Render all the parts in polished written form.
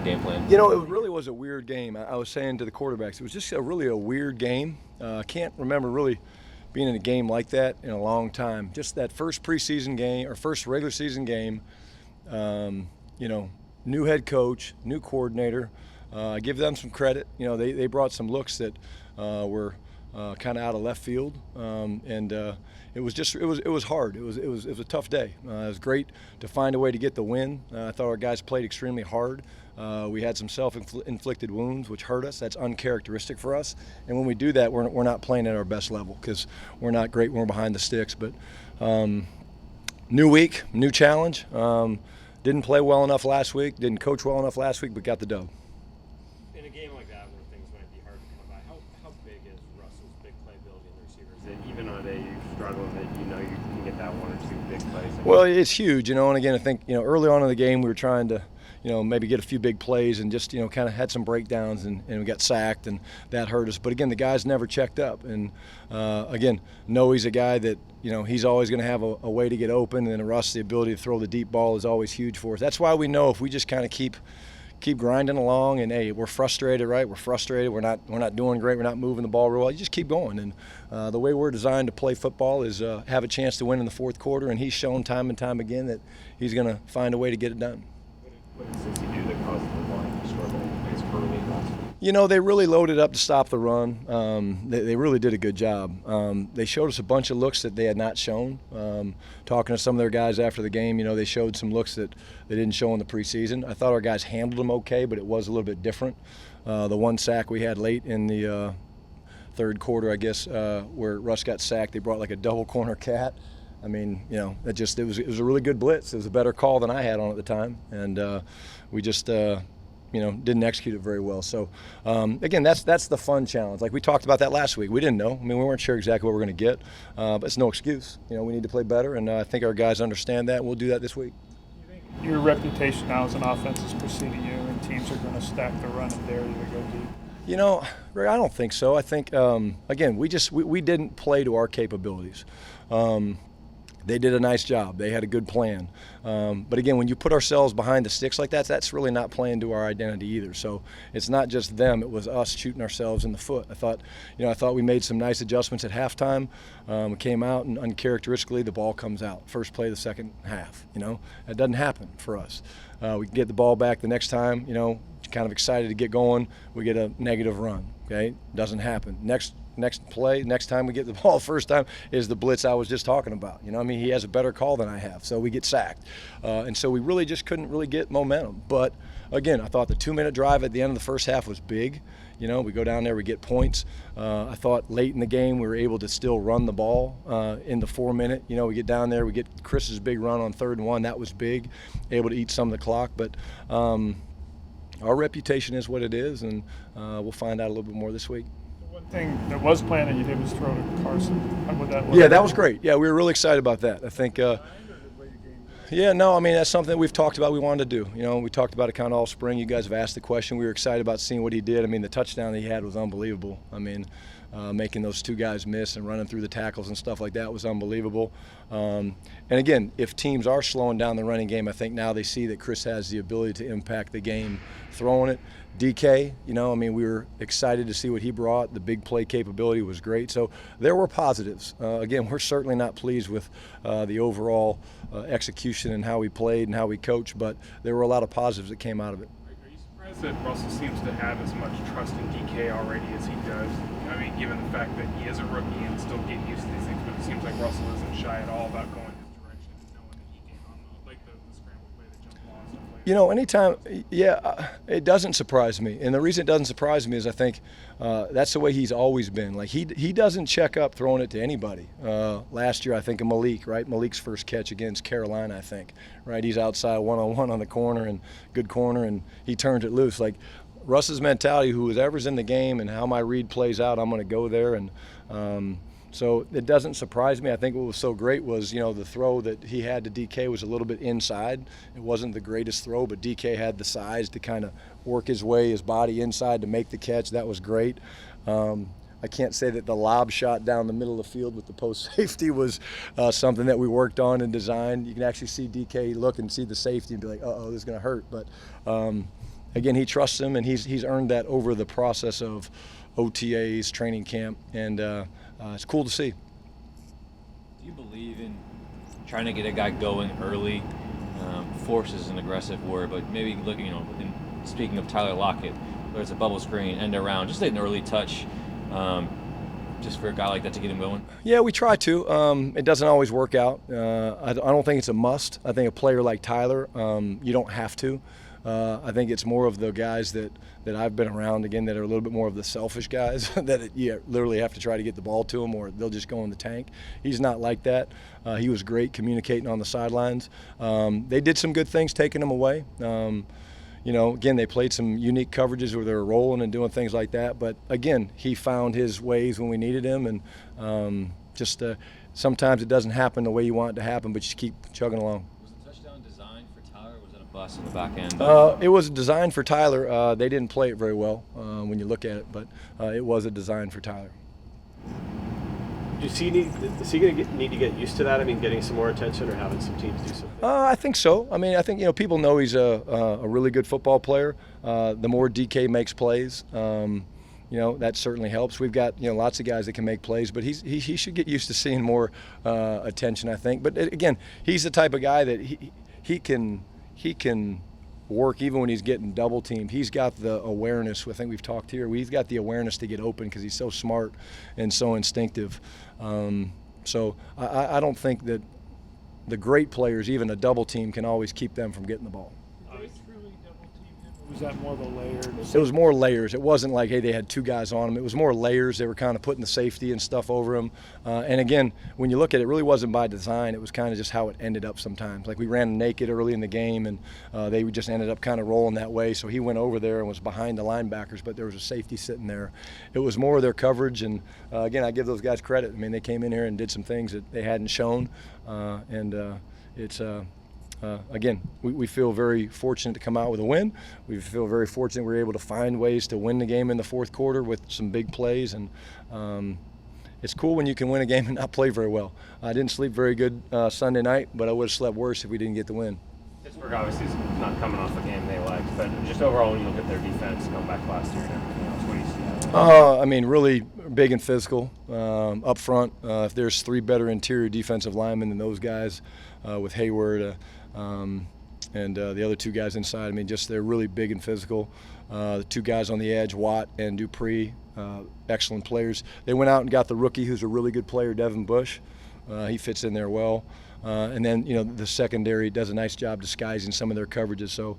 game plan? You know, it really was a weird game. I was saying to the quarterbacks, it was just really a weird game. I can't remember really being in a game like that in a long time. Just that first preseason game or first regular season game, you know, new head coach, new coordinator. I give them some credit. You know, they brought some looks that were kind of out of left field, and it was hard. It was a tough day. It was great to find a way to get the win. I thought our guys played extremely hard. We had some self-inflicted wounds, which hurt us. That's uncharacteristic for us. And when we do that, we're not playing at our best level because we're not great when we're behind the sticks. But new week, new challenge. Didn't play well enough last week. Didn't coach well enough last week, but got the dub. In a game like that, where things might be hard to come by, how big is Russell's big play ability in the receivers? That even on a day you struggle, that you know you can get that one or two big plays. Well, it's huge, you know. And again, I think early on in the game we were trying to maybe get a few big plays and just kind of had some breakdowns and we got sacked and that hurt us. But again, the guys never checked up. And again, Noe's a guy that he's always going to have a way to get open, and Russ, the ability to throw the deep ball is always huge for us. That's why we know if we just kind of keep grinding along, and hey, we're frustrated, right? We're frustrated. We're not doing great. We're not moving the ball real well. You just keep going, and the way we're designed to play football is have a chance to win in the fourth quarter. And he's shown time and time again that he's going to find a way to get it done. What does he do that caused the line to struggle against early last week? They really loaded up to stop the run. They really did a good job. They showed us a bunch of looks that they had not shown. Talking to some of their guys after the game, they showed some looks that they didn't show in the preseason. I thought our guys handled them okay, but it was a little bit different. The one sack we had late in the third quarter, I guess, where Russ got sacked, they brought like a double corner cat. I mean, it was a really good blitz. It was a better call than I had on at the time, and we just didn't execute it very well. So again, that's the fun challenge. Like we talked about that last week. We didn't know. I mean, we weren't sure exactly what we were going to get, but it's no excuse. We need to play better, and I think our guys understand that. And we'll do that this week. You think your reputation now as an offense is preceding you, and teams are going to stack the run and dare you to go deep? Ray, I don't think so. I think again, we didn't play to our capabilities. They did a nice job. They had a good plan. But again, when you put ourselves behind the sticks like that, that's really not playing to our identity either. So it's not just them, it was us shooting ourselves in the foot. I thought we made some nice adjustments at halftime. We came out and uncharacteristically the ball comes out. First play of the second half, That doesn't happen for us. We get the ball back the next time, kind of excited to get going. We get a negative run, okay? Doesn't happen. Next play, next time we get the ball first time is the blitz I was just talking about. He has a better call than I have, so we get sacked. And so we really just couldn't really get momentum. But again, I thought the 2-minute drive at the end of the first half was big. We go down there, we get points. I thought late in the game we were able to still run the ball in the 4-minute. We get down there, we get Chris's big run on 3rd and 1. That was big, able to eat some of the clock. But our reputation is what it is, and we'll find out a little bit more this week. One thing that was planned that you did was throw to Carson. How would that work? Yeah, that was great. Yeah, we were really excited about that. I think, that's something that we've talked about we wanted to do. We talked about it kind of all spring. You guys have asked the question. We were excited about seeing what he did. The touchdown that he had was unbelievable. Making those two guys miss and running through the tackles and stuff like that was unbelievable. And again, if teams are slowing down the running game, I think now they see that Chris has the ability to impact the game throwing it. DK, we were excited to see what he brought. The big play capability was great. So there were positives. Again, we're certainly not pleased with the overall execution and how we played and how we coached, but there were a lot of positives that came out of it. Are you surprised that Russell seems to have as much trust in DK already as he does? Given the fact that he is a rookie and still getting used to these things, but it seems like Russell isn't shy at all about going his direction and knowing that he can, like the scramble play, the jump ball, stuff like that. Anytime, it doesn't surprise me. And the reason it doesn't surprise me is I think that's the way he's always been. Like he doesn't check up throwing it to anybody. Last year, I think of Malik, right? Malik's first catch against Carolina, I think, right? He's outside one-on-one on the corner and good corner, and he turned it loose. Like Russ's mentality, whoever's in the game and how my read plays out, I'm going to go there. And so it doesn't surprise me. I think what was so great was, the throw that he had to DK was a little bit inside. It wasn't the greatest throw, but DK had the size to kind of work his body inside to make the catch. That was great. I can't say that the lob shot down the middle of the field with the post safety was something that we worked on and designed. You can actually see DK look and see the safety and be like, uh-oh, this is going to hurt. But again, he trusts him, and he's earned that over the process of OTAs, training camp, and it's cool to see. Do you believe in trying to get a guy going early? Force is an aggressive word, but maybe looking, speaking of Tyler Lockett, whether it's a bubble screen, end around, just an early touch, just for a guy like that to get him going? Yeah, we try to. It doesn't always work out. I don't think it's a must. I think a player like Tyler, you don't have to. I think it's more of the guys that I've been around, again, that are a little bit more of the selfish guys that you literally have to try to get the ball to them, or they'll just go in the tank. He's not like that. He was great communicating on the sidelines. They did some good things taking him away. Again, they played some unique coverages where they were rolling and doing things like that. But, again, he found his ways when we needed him. And sometimes it doesn't happen the way you want it to happen, but you just keep chugging along. Was the touchdown designed for Tyler, or was it a bust in the back end? It was designed for Tyler. They didn't play it very well when you look at it, but it was a design for Tyler. Is he going to need to get used to that? I mean, getting some more attention or having some teams do something? I think so. I mean, I think people know he's a really good football player. The more DK makes plays, that certainly helps. We've got lots of guys that can make plays, but he should get used to seeing more attention, I think. But again, he's the type of guy that he can work even when he's getting double teamed. He's got the awareness. I think we've talked here. He's got the awareness to get open because he's so smart and so instinctive. So I don't think that the great players, even a double team, can always keep them from getting the ball. Was that more of a layered? It was more layers. It wasn't like, hey, they had two guys on them. It was more layers. They were kind of putting the safety and stuff over them. And again, when you look at it, it really wasn't by design. It was kind of just how it ended up sometimes. Like we ran naked early in the game, and they just ended up kind of rolling that way. So he went over there and was behind the linebackers, but there was a safety sitting there. It was more of their coverage. And again, I give those guys credit. I mean, they came in here and did some things that they hadn't shown. Again, we feel very fortunate to come out with a win. We feel very fortunate we were able to find ways to win the game in the fourth quarter with some big plays. And it's cool when you can win a game and not play very well. I didn't sleep very good Sunday night, but I would have slept worse if we didn't get the win. Pittsburgh obviously is not coming off a game they liked, but just overall, when you look at their defense going back last year and everything else, what do you see? I mean, really big and physical up front. If there's three better interior defensive linemen than those guys with Hayward and the other two guys inside, I mean, just they're really big and physical. The two guys on the edge, Watt and Dupree, excellent players. They went out and got the rookie who's a really good player, Devin Bush. He fits in there well. And then, the secondary does a nice job disguising some of their coverages. So,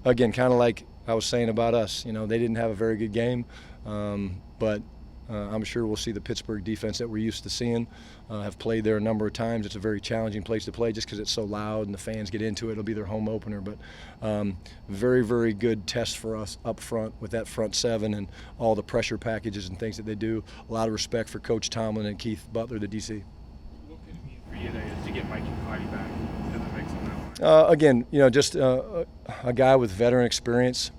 again, kind of like I was saying about us, they didn't have a very good game, but I'm sure we'll see the Pittsburgh defense that we're used to seeing. Have played there a number of times. It's a very challenging place to play just because it's so loud and the fans get into it. It'll be their home opener. But very, very good test for us up front with that front seven and all the pressure packages and things that they do. A lot of respect for Coach Tomlin and Keith Butler, the DC. What could it mean for you to get Mike Cotty back to the mix on that one? Again, just a guy with veteran experience.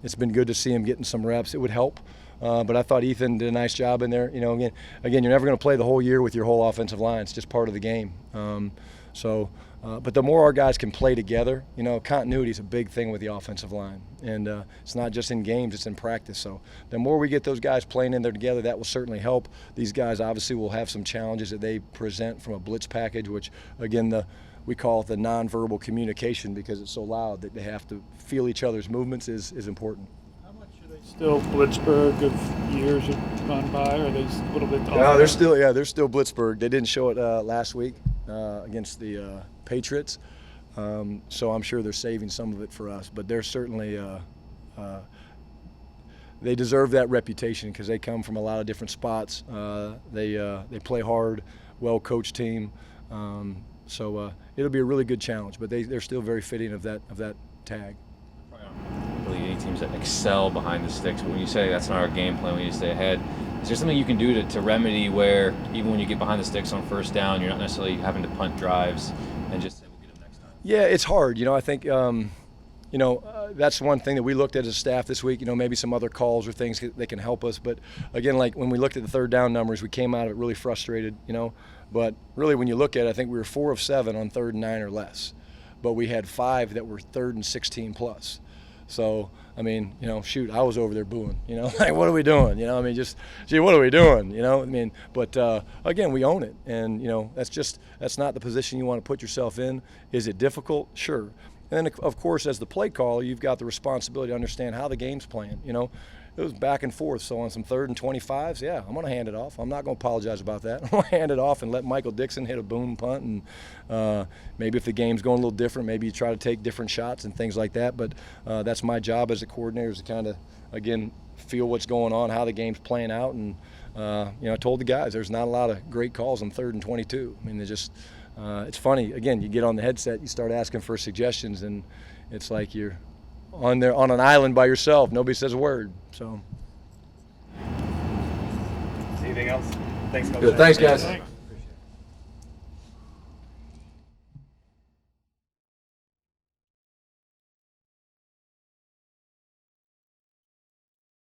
It's been good to see him getting some reps. It would help. But I thought Ethan did a nice job in there. Again, you're never going to play the whole year with your whole offensive line. It's just part of the game. But the more our guys can play together, continuity is a big thing with the offensive line. And it's not just in games, it's in practice. So the more we get those guys playing in there together, that will certainly help. These guys obviously will have some challenges that they present from a blitz package, which, again, we call it the nonverbal communication because it's so loud that they have to feel each other's movements is important. Still Blitzburg of years have gone by, or are they a little bit? No, they're still Blitzburg. They didn't show it last week against the Patriots, so I'm sure they're saving some of it for us. But they're certainly they deserve that reputation because they come from a lot of different spots. They play hard, well-coached team. So it'll be a really good challenge. But they're still very fitting of that tag. Really any teams that excel behind the sticks, but when you say that's not our game plan, we need to stay ahead, is there something you can do to remedy where even when you get behind the sticks on first down, you're not necessarily having to punt drives and just say we'll get them next time? Yeah, it's hard. I think that's one thing that we looked at as a staff this week. Maybe some other calls or things that can help us. But again, like when we looked at the third down numbers, we came out of it really frustrated. But really, when you look at it, I think we were 4 of 7 on 3rd and 9 or less. But we had 5 that were 3rd and 16 plus. So, I mean, you know, shoot, I was over there booing, you know, like, what are we doing? You know, I mean, just, gee, what are we doing? You know, I mean, but again, we own it. And, you know, that's not the position you want to put yourself in. Is it difficult? Sure. And then, of course, as the play caller, you've got the responsibility to understand how the game's playing. You know, it was back and forth. So on some 3rd and 25s, yeah, I'm going to hand it off. I'm not going to apologize about that. I'm going to hand it off and let Michael Dixon hit a boom punt. And maybe if the game's going a little different, maybe you try to take different shots and things like that. But that's my job as a coordinator, is to kind of, again, feel what's going on, how the game's playing out. And, you know, I told the guys there's not a lot of great calls on 3rd and 22. I mean, they're just it's funny. Again, you get on the headset, you start asking for suggestions, and it's like you're on an island by yourself. Nobody says a word. So. Anything else? Thanks, Coach. Good. Thanks, guys. Thanks.